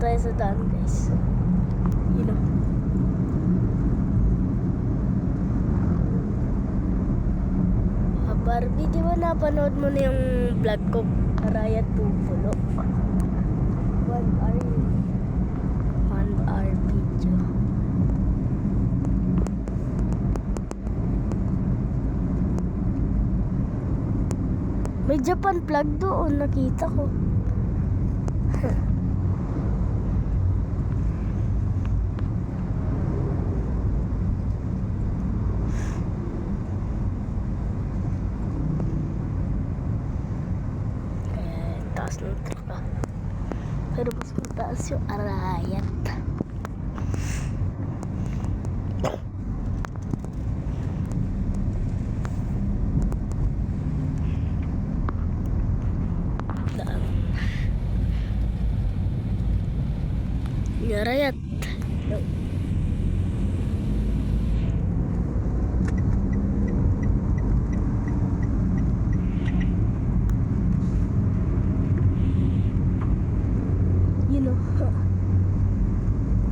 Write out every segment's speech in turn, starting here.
tayo sa daan, guys. You know. Barbie, di ba napanood mo na yung vlog ko? Arayat Pupulo. 1 hour video. May Japan flag doon, nakita ko. Taas ng truck. Pero mas mataas yung Arayat. Daan. Yung Arayat. No.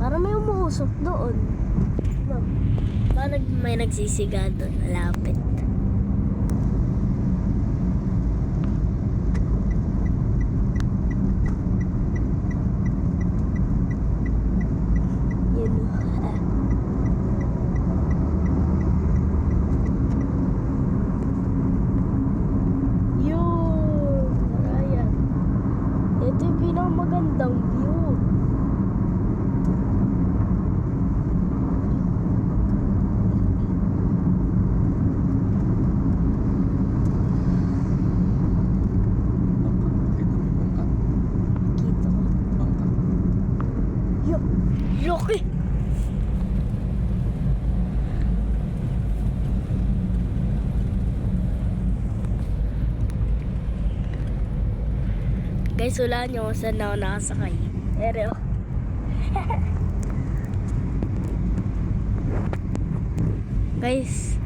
Parang may umuusok doon. Parang may nagsisiga doon. Malapit. Yun. Yun. Ayan. Ito yung pinakamagandang view. Laki! Guys, wala nyo kung saan ako nakasakay. Pero guys,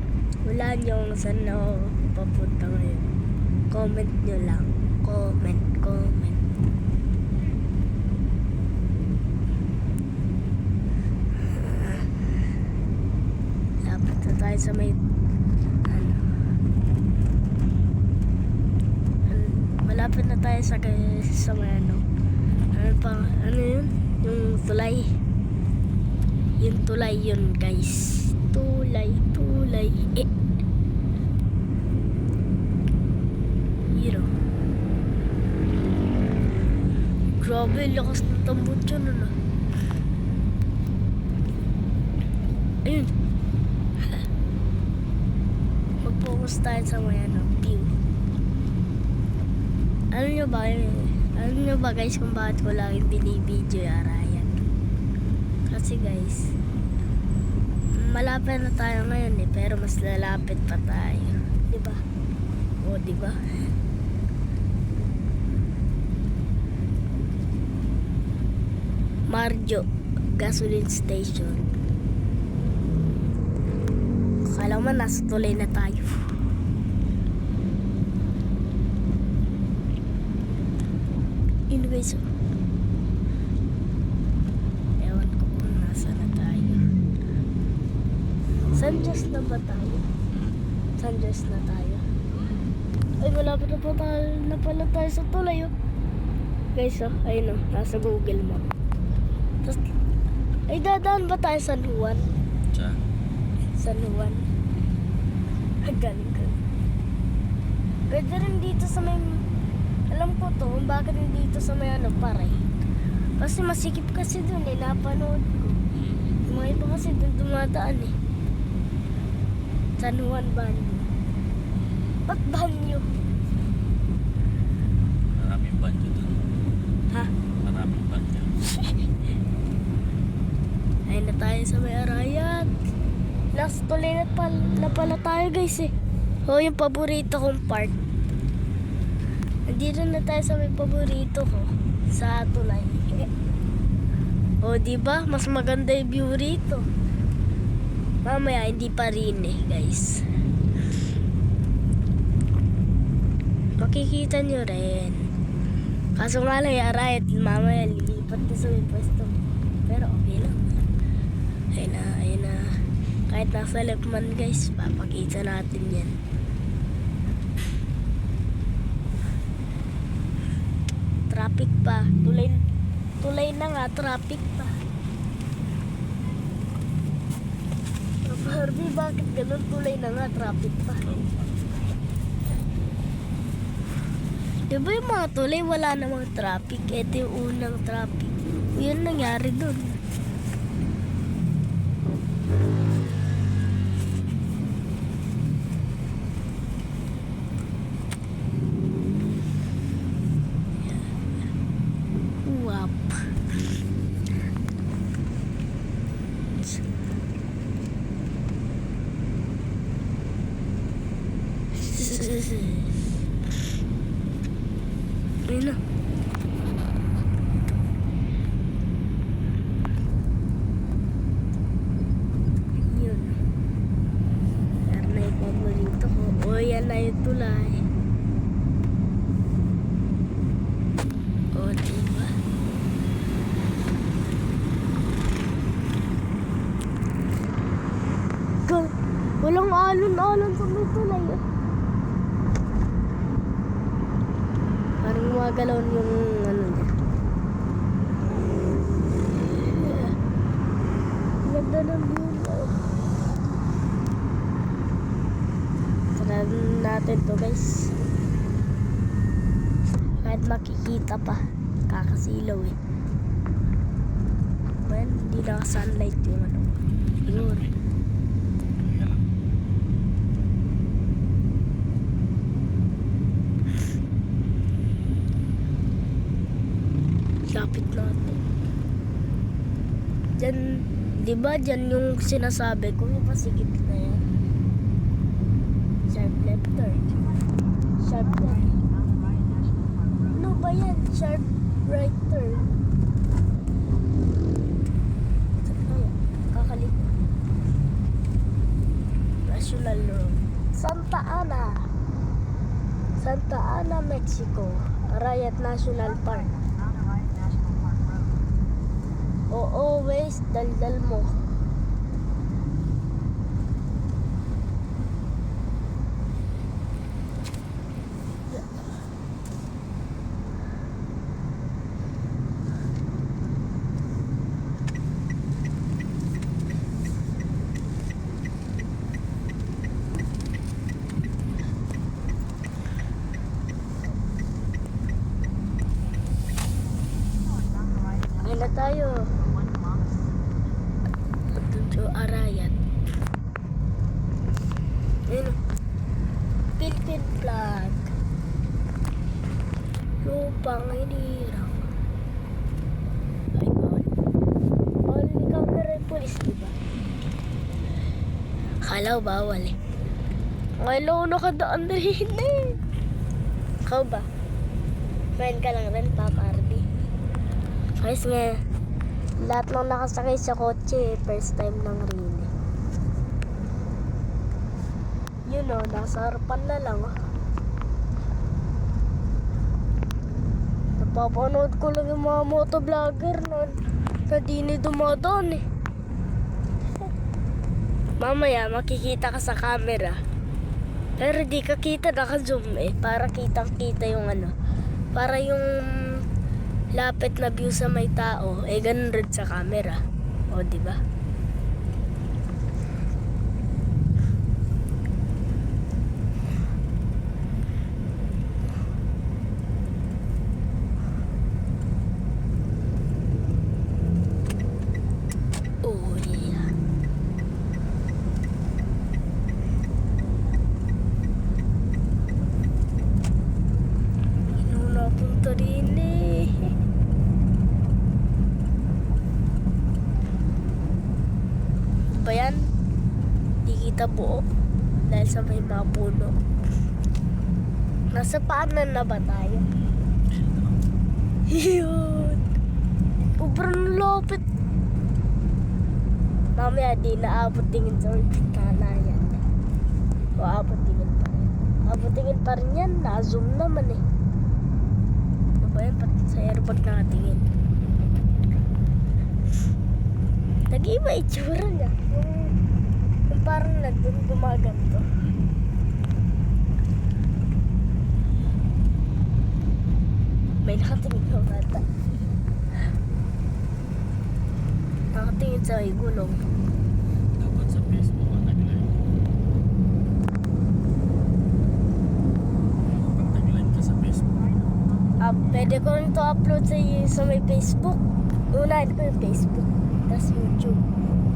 wala nyo kung saan ako papunta ngayon. Comment nyo lang. Comment. Tayo sa may malapit na tayo sa may ano yun? Yung tulay. Yung tulay yun, guys. Tulay. You know. Grabe, lakas ng tambot yun, ano. Ayun. Mag-focus tayo sa may view. Ano nyo ba guys kung bakit ko lang yung binibideo yung Arayat? Kasi guys, malapit na tayo ngayon pero mas lalapit pa tayo. Diba? O, diba? Marjo Gasoline Station. Kala mo nasa tulay na tayo. Anyways, ewan ko kung nasa na tayo. Sanjos na ba tayo? Sanjos na tayo. Ay, malapit na pala tayo sa tulay, oh. Guys, oh, ayun, oh, nasa Google Map. Tapos, ay, dadaan ba tayo San Juan? San Juan. Galing ka. Pwede rin dito sa may, alam ko to, bakit dito sa may pare. Kasi masikip kasi dun napanood ko. Yung mga iba kasi dun dumadaan San Juan Banyo. Ba't banyo? Maraming banyo dun. Ha? Maraming banyo. Ayun na tayo sa may Arayat. Last tuloy na pala tayo, guys, O, yung paborito kong part. Nandito na tayo sa may paborito ko. Sa tulay. O, diba? Mas maganda yung view rito. Mamaya, hindi pa rin guys. Makikita nyo rin. Kaso nga lang, Arayat, mamaya lilipat na sa may pwesto. Pero okay lang. Ayun na. Kahit nasa left man guys, papakita natin yan. Traffic pa. Tulay na nga, traffic pa. Papa Harvey, bakit ganun? Tulay na nga, traffic pa. Diba yung mga tulay, wala namang traffic. Ito yung unang traffic. Yun nangyari dun. Wap. Ayun na. Yun. Yan na yung paborito ko. O, yan na yung tulay. O, diba? Walang alon-alon sa may tulay. Parang gumagalaw yung ano niya. Ganda ng view. Taranin natin to guys. Kahit makikita pa. Kakasilaw eh. Well, hindi naka-sunlight yung ano. Yun. Lapit natin. Diyan, di ba diyan yung sinasabi ko, yung pasigit na yan. Sharp left turn. Sharp turn. Ano ba yan? Sharp right turn. Kaya, kakalikot. National Road. Santa Ana. Santa Ana, Mexico. Arayat National Park. Always daldal mo. Ngayon na tayo. So, Arayat. Ayun. Philippine flag. Lupang hinirang. Ay, bawal. Bawal ni camera yung police, diba? Akala ko bawal eh. Ngayon ako nakadaan na rin eh. Ikaw ba? Friend ka lang rin, Papa Arby. Guys nga, lahat ng nakasakay sa kotse, first time lang rin eh. Yun o, nasa harapan na lang oh. Napapanood ko lang yung mga motovlogger nun. Na di ni dumadaan eh. Mamaya makikita ka sa camera. Pero di ka kita, naka-zoom eh. Para kitang-kita yung ano. Para yung lapit na view sa may tao, eh ganun rin sa camera. O, diba? Oh, yeah. Inuna punta rin eh. Ba yan? Di kita buo dahil sa may mga puno. Nasa paanan na ba tayo? Yun. Sobrang lapit. Mamaya di naabot tingin sa orbit na yan. O abot tingin pa rin. Abot tingin pa rin yan. Na-zoom naman eh. ba yan? Pati sa airbag nakatingin. Nag-iba itsura niya. Yung parang nandun gumaganto. May nakatingin ko kata. Nakatingin sa may gulong. Dapat sa Facebook ang tagline. Pag-tagline ka sa Facebook. Pwede ko rin to upload sa may Facebook. Unahin ko yung Facebook. Tapos YouTube.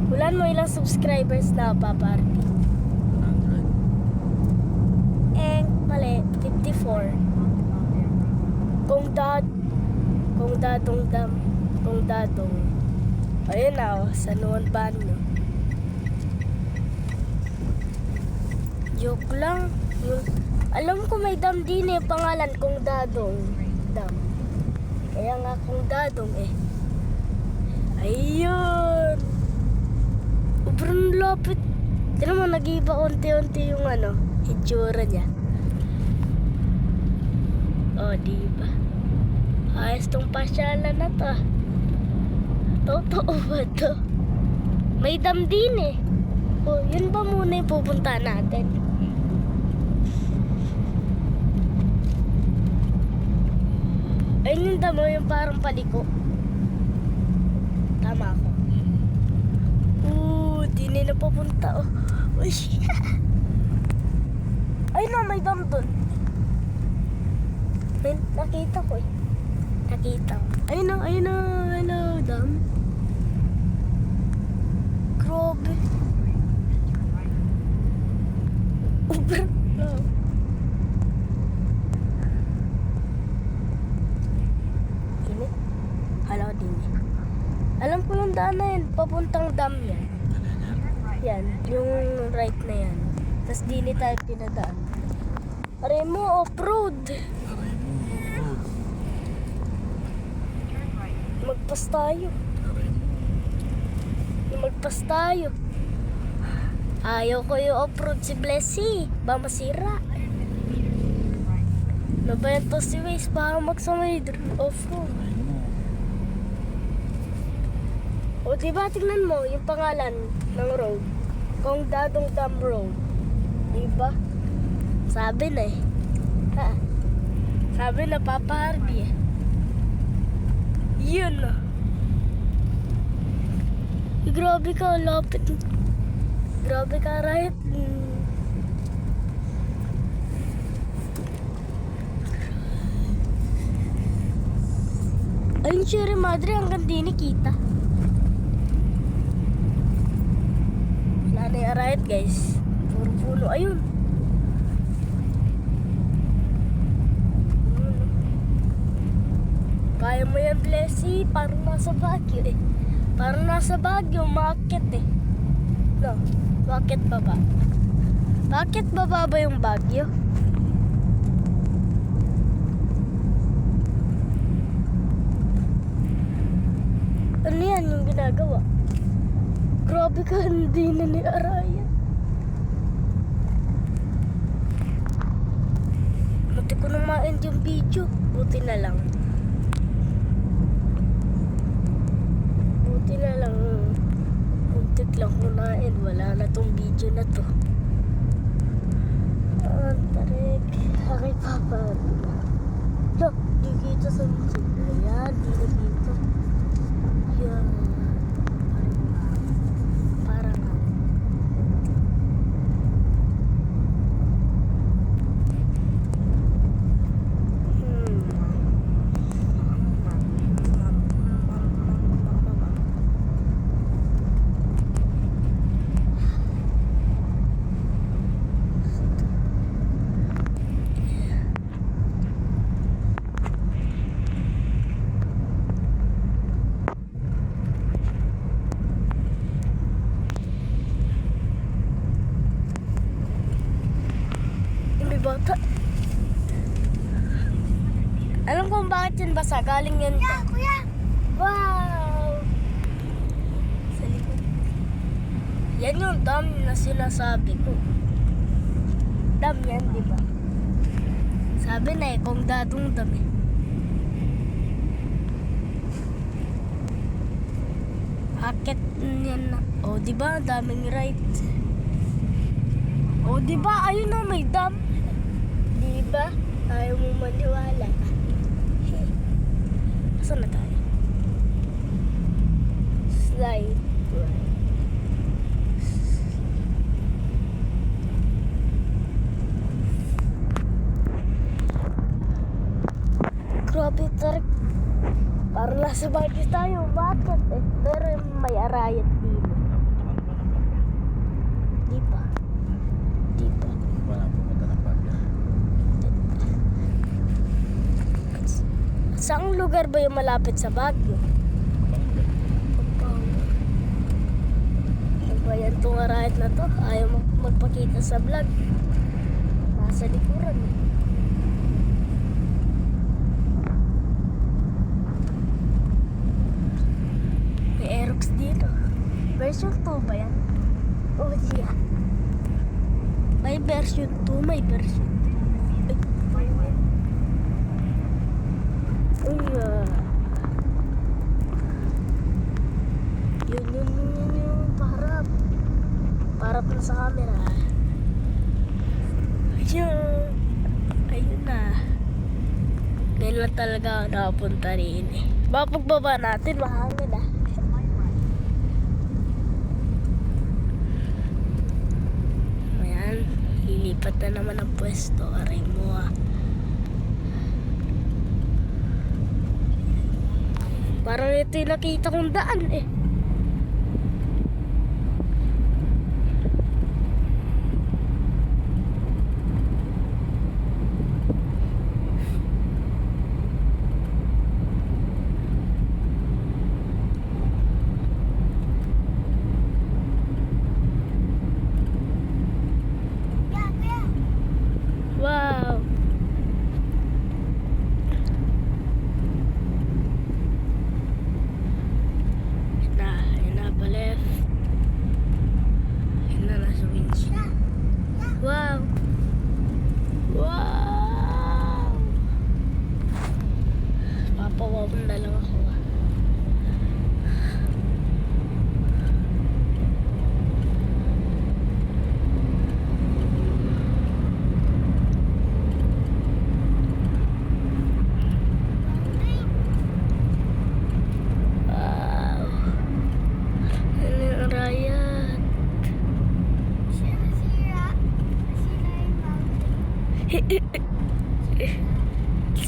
Ulan mo ilang subscribers na, Papa Arby? 100. Mali. 54. Kung dadong. Ayun na, sa noon banyo. Joke lang. Alam ko may dam din eh, pangalan kung dadong. Dam. Kaya nga kung dadong eh. Ayun. Sobrang lapit. Tignan mo, nag-iba unti-unti yung itsura niya. Oh, diba? Ayos tong pasyalan na to. Totoo ba to? May dam din eh. Oh, yun ba muna yung pupunta natin? Ayun yung dam, yung parang paliko. Tama ako. Di na papunta. Oh, shit. Ay no, may dam dun. Nakita ko eh. Ayun na, dam. Grabe. Uber. Init. Hala din eh. Alam ko yung daan na yan. Papuntang dam yan. Yan. Yung right na yan. Tapos dini tayo pinadaan. Aray mo, off-road. Aray mo, road. Magpas tayo. Aray mo. Magpas tayo. Ayaw ko yung off-road si Blessy. Ba masira. Nabayan to si Waze para magsamay off-road. Aray mo. O diba tingnan mo yung pangalan ng road. Kung Dadong Dam Road. Diba? Sabi na eh. Ha? Sabi na Papa Harvey eh. Yun na. Grabe ka, lapit. Grabe ka, right? Ayun siya rin, madre, hanggang di nakita. Wala na yung right, guys. Puro puno, ayun. Kaya mo yan, Blessy. Parang nasa Baguio eh. Parang nasa Baguio, market eh. No, bakit baba? Bakit baba ba yung Baguio? Ano yan yung ginagawa? Grabe ka, hindi na ni Araya. Buti ko nang ma-end yung video. Buti na lang. Buti na lang. Muntik lang ko na-end. Wala na tong video na to. Tarik. Aray, Papa. Look, di kita sa video. Ayan, di na dito. Yan. Parang bata. Alam ko kung bakit yun basa. Galing yan. Kuya, kuya. Wow. Sa likod. Yan yung dam na sinasabi ko. Dam yan, di ba? Sabi na eh, kung dadong dam eh. Akit niyan na. O, di ba? Daming right. O, di ba? Ayun na, may dam. Di ba? Ayaw mo maniwala. Saan na tayo? Slide. Grabe, tarik. Parang nasa bagay tayo. Bakit eh? Pero may arayat dito. Napuntahan pa ng bagyo. Di pa. Di pa. Wala pumunta ng bagyo. Saang lugar ba yung malapit sa Baguio? Bangga. Pampanga. Ano ba yan itong arayat na to? Ayaw magpakita sa vlog. Nasa likuran eh. May Aerox dito. Version 2 ba yan? Oh, yeah. May version 2, may version 3. Yun, parap. Parap na sa camera. Ayun na. Ngayon lang talaga ako nakapunta rin eh. Baka pagbaba natin, mahangin ah. Ayan, lilipat na naman ang pwesto. Aray mo ah. Parang ito yung nakita kong daan eh. Wow! Yun na pa left. Yun na nasa windshield. Wow! Wow! Papawawin na lang ako ah.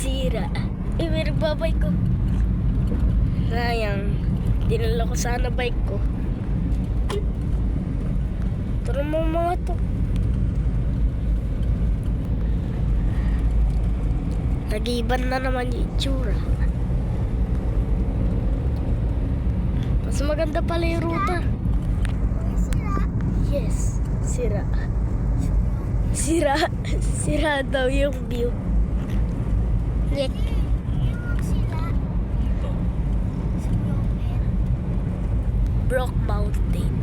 Sira. May nagbabike ko. Sayang. Dinala ko sana bike ko. Tara mo mga to. Nag-iban na naman yung itsura. Mas maganda pala yung ruta. Yes. Sira. Sira. Sira daw yung view. Yek. Ito. Brock Mountain.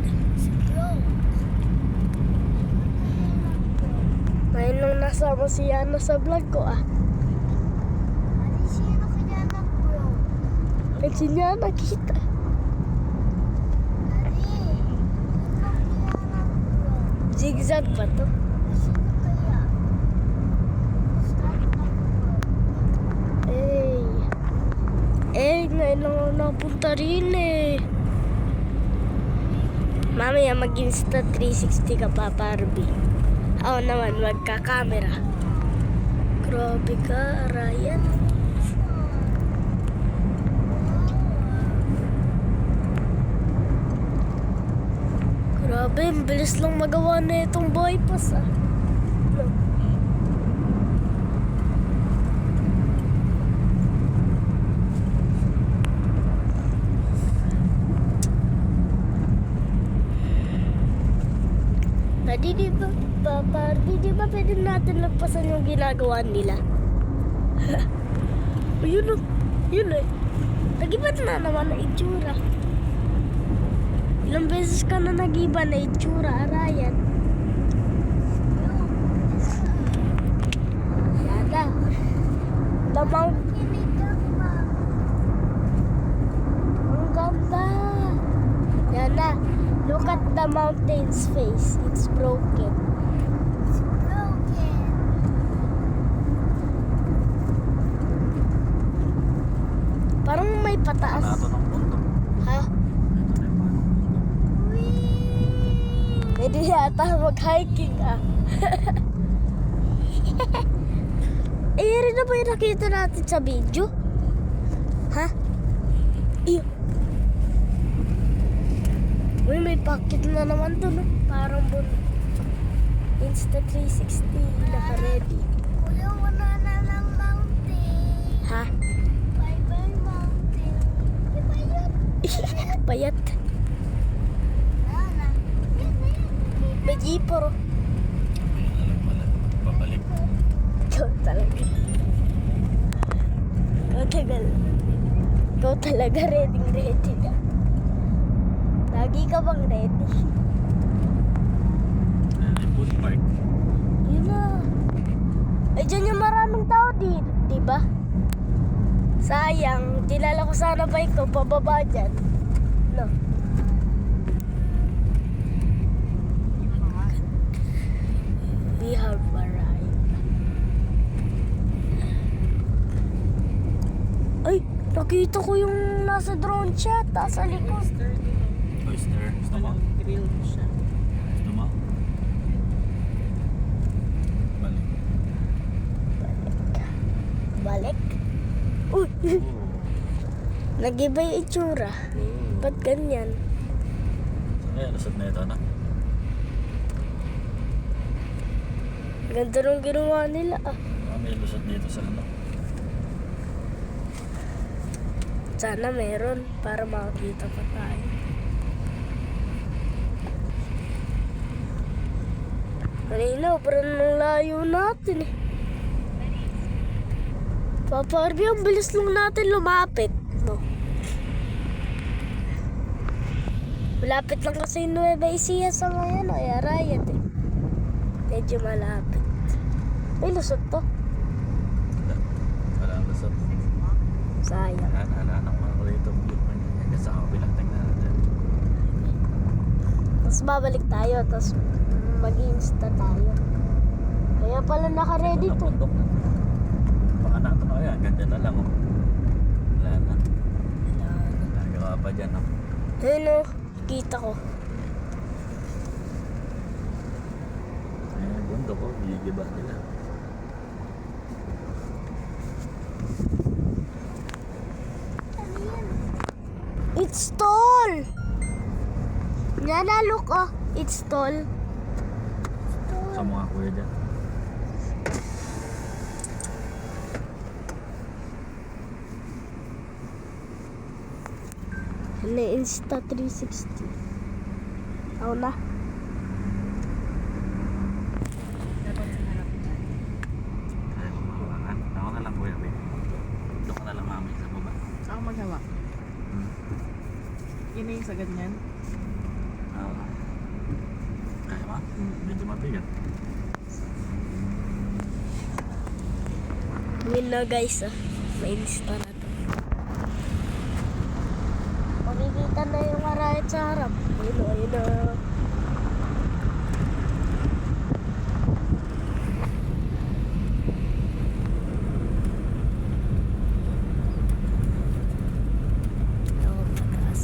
Ngayon nung nasama si Yana sa vlog ko ah. Si Yana kita. Zigzag ba to? Ngayon lang ako napunta rin eh. Mamaya mag-insta 360 ka pa, Barbie. Ako naman, magka-camera. Grabe ka, Ryan. Grabe, ang bilis lang magawa na itong bypass ah. Di ba pwede natin lagpasan yung ginagawa nila? O yun o, yun eh. Nag-iba na naman na itsura. Ilang beses ka na nag-iba na itsura, Ryan. Yada. Lamang. Ang ganda. mountain's face. It's broken. It's broken. Parang may pataas. Panato ng bundok. Ha? Ito na yung paano ng bundok. Whee! Pwede yata mag-hiking ah. Eh, rin na ba yung nakita natin sa video? Ha? Iyo. Uy, may packet na naman to, no? Parang Insta360. Naka-ready. Kuya, wala na lang mountain. Ha? Bye-bye mountain. Ibayot. Payat. Wala na. Yan na yan. May jeepor. Ayun na lang pala. Babalik. Ikaw talaga. Ikaw talaga ready na. Lagi ka bang ready? Ayun yung food park. Yun na. Ay, dyan yung maraming tao di ba? Sayang, dinala ko sana bike ko, pababa dyan. No. We have arrived. Ay, nakita ko yung nasa drone shot, sa likod. Oyster. Gusto mo? Grilled siya. Gusto mo? Balik. Balik. Uy, Oo. nag-iba yung itsura. Ba't ganyan? Ay, lusot na ito, no? Ganda nung ginawa nila ah. May lusot dito sa ano. Sana meron para makakita pa tayo. Kanina, parang nang layo natin eh. Papa Arby, ang bilis lang natin lumapit. No? Malapit lang kasi yung Nueva Ecija sa ngayon, ay Arayat eh. Medyo malapit. May lusot to. Wala ang lusot. Sayang. Wala nang mga rito. Hanggang sa kabilang tingnan natin. Tapos babalik tayo, tapos mag-insta tayo. Kaya pala naka-ready Ito na, to. bundok na. Baka nato na kaya. Ganda na lang, oh. Wala na. Nagawa pa dyan, oh. Ayun o, kita ko. Ayun, bundok, oh. Gigiba nila. Ano yan? It's tall! Yan na, look oh. It's tall. Sa mga kuya dyan. Ano Insta360. Ako na. Dapat sa harap na. Kaya kung mahawakan. Ako na lang, kuya, babe. Doon ka na lang, mami, sa baba. Ako maghawak. Hmm. Yun na yung sa ganyan. Kaya mo? Medyo mabigat. Yun na guys ah. May Insta na to. Makikita na yung Arayat sa harap. Ayun o, ayun o. Oh, takas.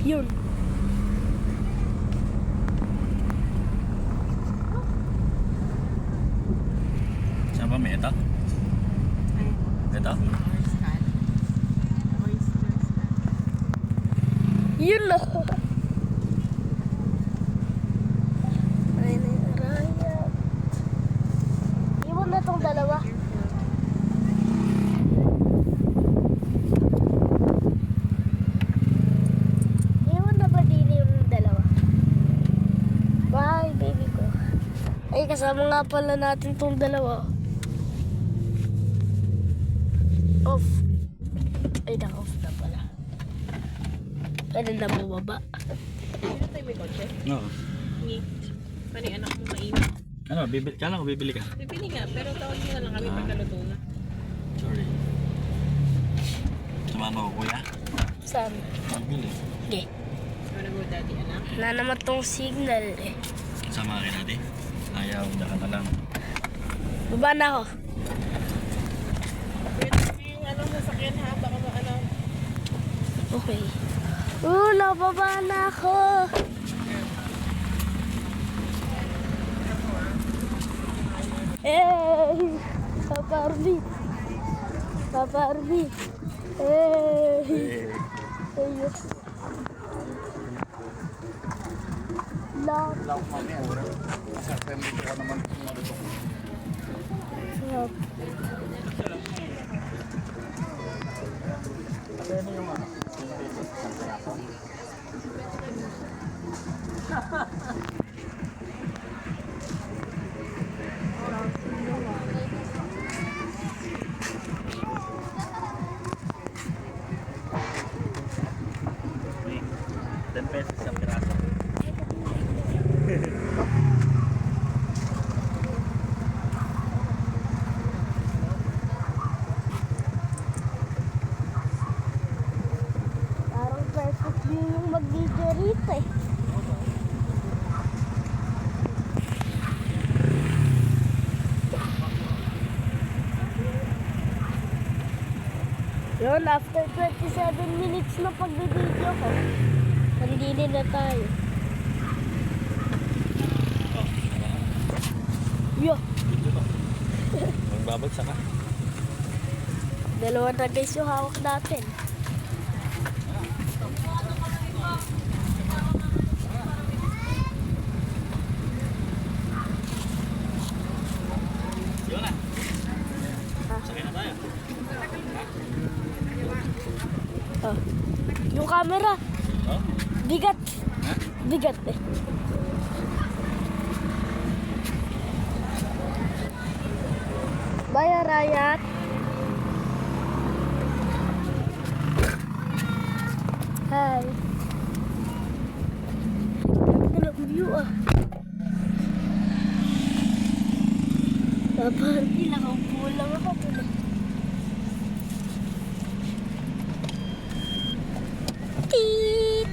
Yun. Saan ba may ito? Ay, Ito? oyster. Oyster scan. Yun na. Ay, na yung Arayat. Iwan na tong dalawa. Iwan na ba din yung dalawa? Bye, baby ko. Ay, kasama nga pala natin tong dalawa. Off. Ay, naka-off na pala. Pwede na bumaba. Dito tayo may kotse. Oo. Hindi. Paano yung anak mo mainit? Ano, kala ko bibili ka? Bibili nga, pero tawag mo na lang kami pagkaluto na. Sorry. Sumama ko kuya? Saan? Bibili. Hindi. Wanna go daddy, anak? Wala naman tong signal eh. Sama ka natin. Ayaw, daka na lang. Baba na ako. Pwede yung ano sasakyan ha, baka ano. Okay. Nababa na ako. Hey! Papa Arby. Papa Arby. Hey! Ayo. Love. Sarap. Hey, 10 pesos isang piraso. Parang perfect view yung mag-video rito eh. Yun, after 27 minutes na pag-video ko, nandini na tayo. Yo, Magbabagsak ka. dalawa na guys yung hawak natin. Yun na. Sakay na tayo. Oh. Yung camera, Oh? bigat. Ha? Bigat eh. Bye, Rayat. Hi. Ganda ng view ah. Paparty lang ako. Pulang ako. Tiit!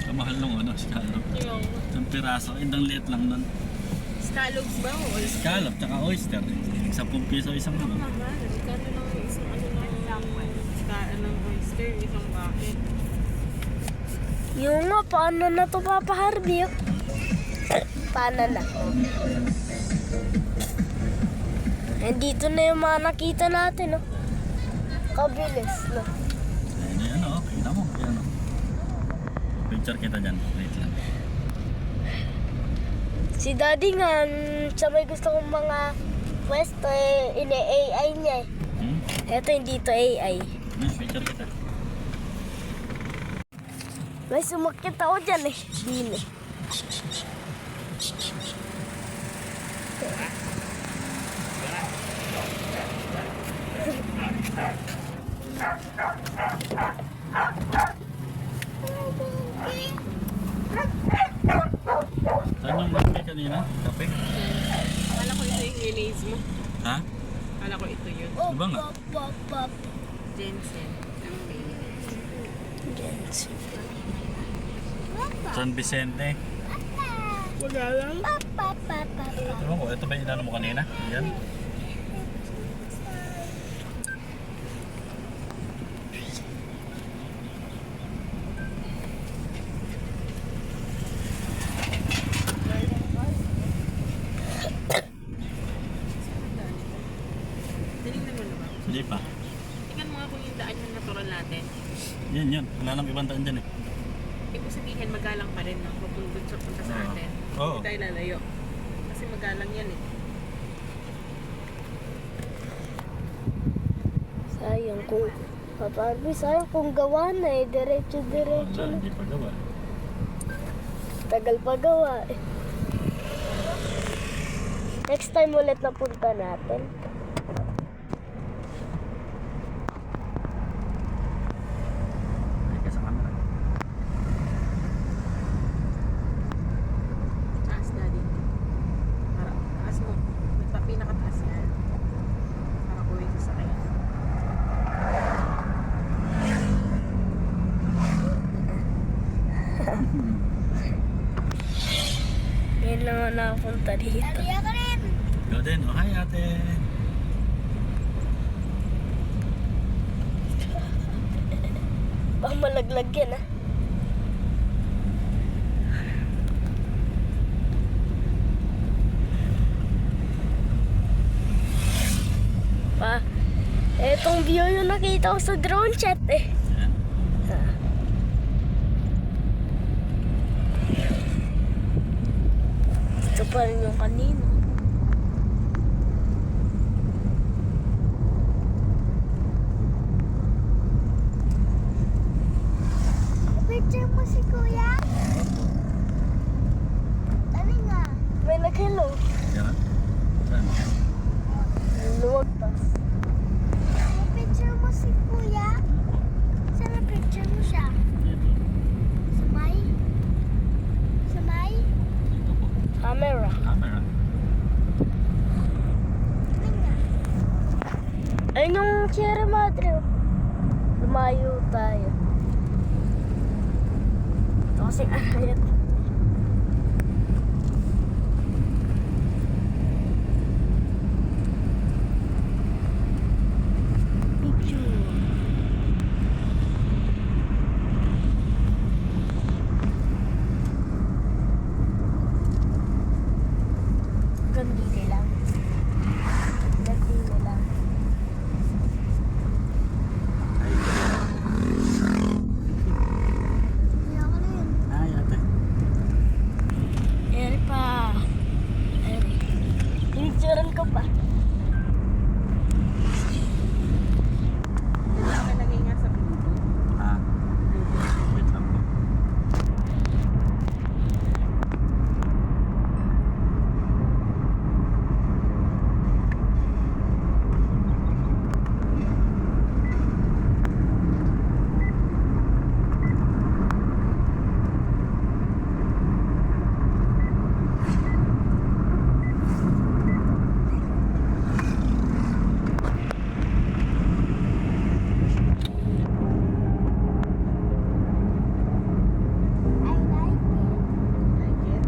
Kamahal nung ano, scallop. Yung Isang piraso, indang liit lang nun. scallops ba o oyster? Scallop, tsaka oyster. 10 piso isang ano. Mahal. Kano lang yung isang ano ng oyster, yung isang bucket. Yung nga, paano na to Papa Harvey? Paano na? Nandito na yung mga nakita natin, no? Kabilis, no? Ayun yan, oh. Kita mo. Yan, oh. Picture kita dyan. Wait lang. Si Daddy nga, sa may gusto kong mga pwesto, eh, ine-AI niya eh. Eto, hindi to AI. Picture kita. May sumakit ako dyan eh. Din eh. Saan yung kape kanina? Kape? Akala ko ito yung release mo. Ha? Akala ko ito yun. Oh, Diba nga? pop. Jensen. San Vicente. Wala lang. Ewan ko, ito ba yung inano mo kanina? Yan. Tinignan mo na ba? Hindi pa. Tingnan mo nga kung yung daan yung natural natin. Yan. Wala nang ibang daan dyan eh. Ibig sabihin, magalang pa rin, no? Pupulubot sa punta sa Oo. atin. Oo. Hindi tayo lalayo. Kasi magalang yan eh. Sayang kung... Papa Harvey, sayang kung gawa na eh. Diretso-diretso Wala, na. hindi pa gawa. Tagal pa gawa eh. Next time ulit na punta natin. Ngayon lang ako nakapunta dito. Ate, ako rin. Ikaw din. Oh, hi ate. Baka malaglag yan ah. Pa, etong view yung nakita ko sa drone chat eh. Yan. Ito pa rin yung kanina. Picture mo si Kuya? Dali nga. May nag-hello. Yan. Saan? Lumagpas. Picture mo si Kuya? Saan na picture mo siya? Dito. Sa may? Sa may? Dito po. Camera. Camera. Dali nga. Ayun yung Sierra Madre. Oh. Lumayo tayo. Ito kasing arayat. Picture. Gandili lang. Gandili lang. Hi. Ate, ako rin. Hi ate. Eri pa. Eri. Pinicturean ko pa. Hindi ako nalagay nga sa Bluetooth. Ha? Wait lang po. I like it. Like it?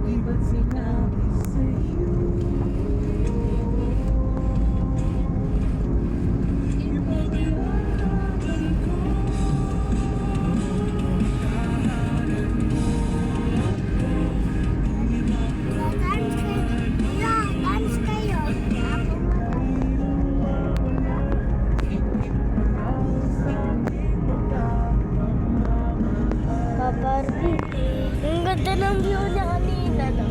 Iba't sinabi sa'yo Dance kayo. Ako Paparbi. Ang ganda ng view niya kanina, no?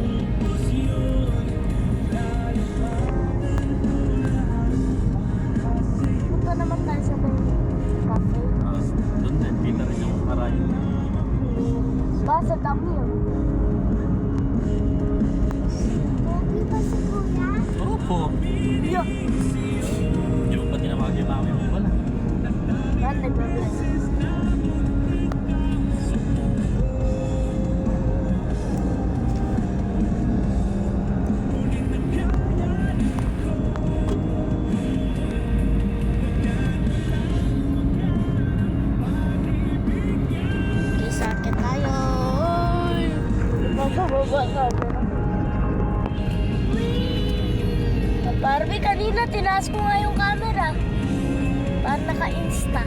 Punta naman tayo sa may cafe. Doon din. Kita rin yung Arayo. Basta dami yun. Pogi ba si Kuya? Opo. Yo! Hindi mo pa tinawag yung mami mo wala. Yan, nag-vlog. Sakit tayo. Mababa ka. Barbie, kanina tinaas ko nga yung camera. Para naka-insta.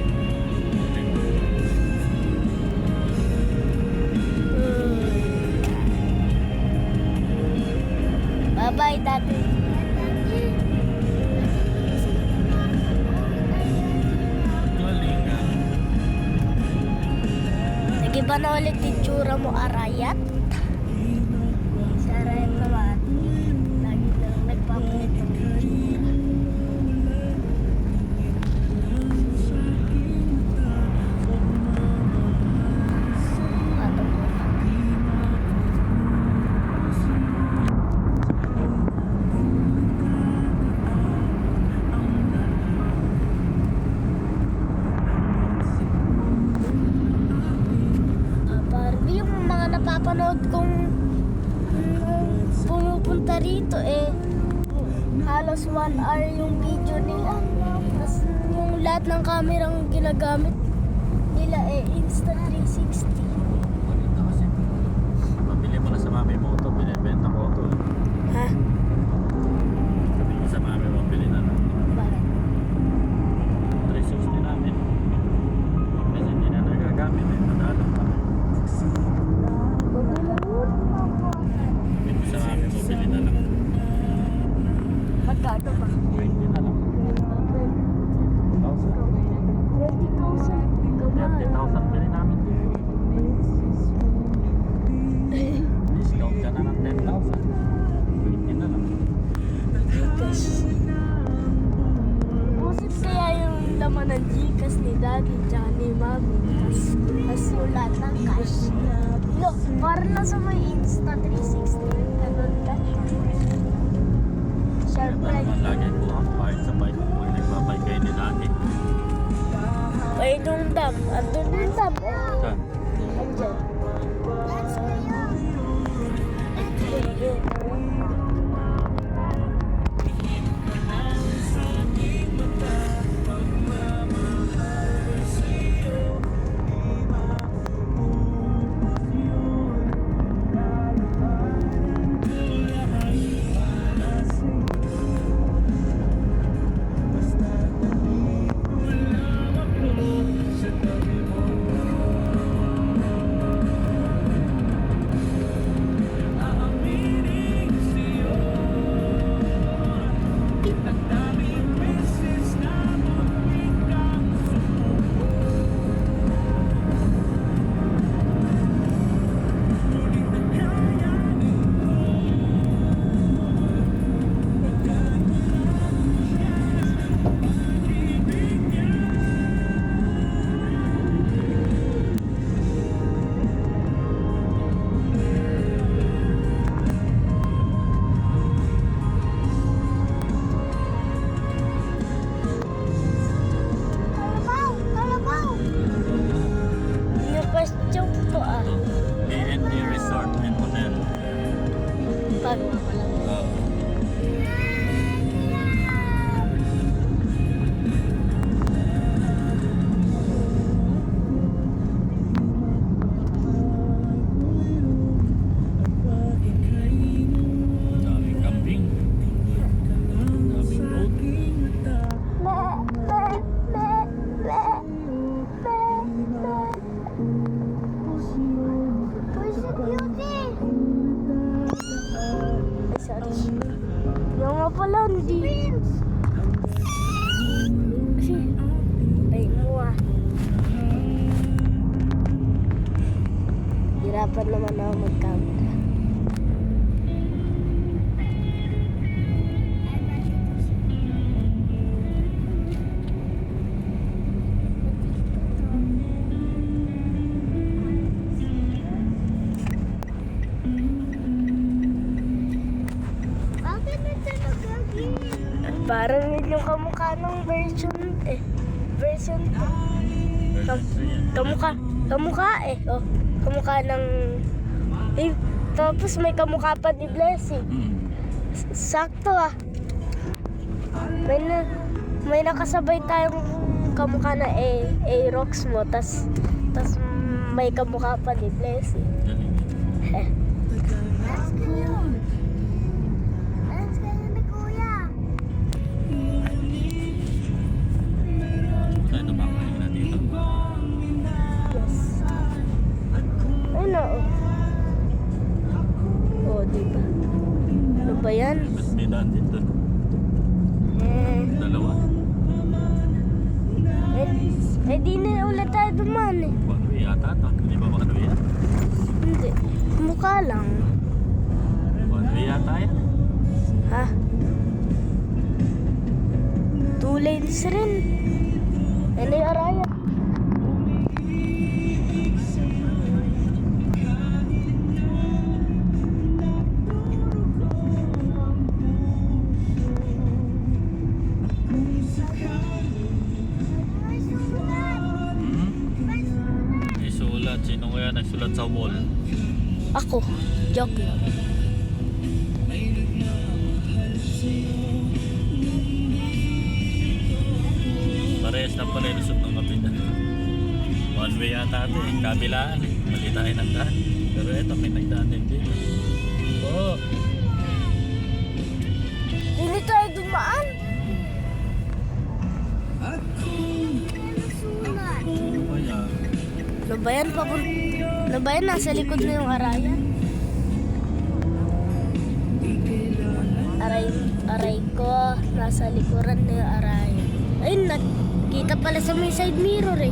Bye-bye, Daddy. Galing ka. Nag-iba na ulit yung tsura mo, Arayat. Si Arayat naman. Lagi lang nagpapalit ng tsura. napapanood kong pumupunta rito halos 1 hour yung video nila. Tapos yung lahat ng kamerang ginagamit nila Insta360. Maganda kasi. Pabili mo na sa mami mo ito. Binibenta ko ito. Ha? Sabi mo sa mami mo, bili na lang. Bakit? 360 namin. Kasi hindi na nagagamit Madalo pa. Sabi mo sa mami mo, bili na lang. Magkano ba? 20 na lang. 20,000. 30,000 bili namin. Discount ka na ng 10,000. 20 na lang. Gcash. Busit kaya yung laman ng Gcash ni Daddy tsaka ni Mami. Tas yung lahat ng cash. Look, parang nasa may Insta360. Ganun ka. Kaya Siyempre. naman lagi po ang kahit sa bike. Pag nagbabay kayo ni Daddy. Ay, nung dam. Andun yung dam. Saan? Andyan. Let's go. Kalabaw! Kalabaw! Yung question po A&E Resort and Hotel. Pag Daming camping. Daming boat. Where's the beauty? sorry. Yung nga pala, hindi. Ay, mo Hirapan naman ako mag-camera. Bakit ito nagagin? Parang yun yung kamukha ng version version 2. Kamukha oh. Kamukha ng tapos may kamukha pa ni Blessing. Sakto may nakasabay tayong kamukha na Aerox mo tas may kamukha pa ni Blessing. Let's go. Let's go na kuya. Tayo tumakay na dito. Yes. Ano? Oh, diba? Ano ba yan? Mas may daan dito. Dalawa. Di na ulit tayo duman One-way yata ito. Hindi ba one-way yan? Hindi. Mukha lang. One-way yata yan. Ha? 2 lanes rin. Ano yung araya? Isulat. Sino kaya nagsulat sa wall? Ako, joke lang. Parehas na pala yung lusot ng kapitan. One way yata ito eh. Kabilaan eh. Mali tayo ng daan. Pero ito may nagdaan din dito. Oo. Hindi tayo dumaan. Sulat. Ano ba yan? Labayan pa po. Labayan, nasa likod na yung arayan. Aray ko, nasa likuran na yung arayan. Ayun, nakita pala sa may side mirror eh.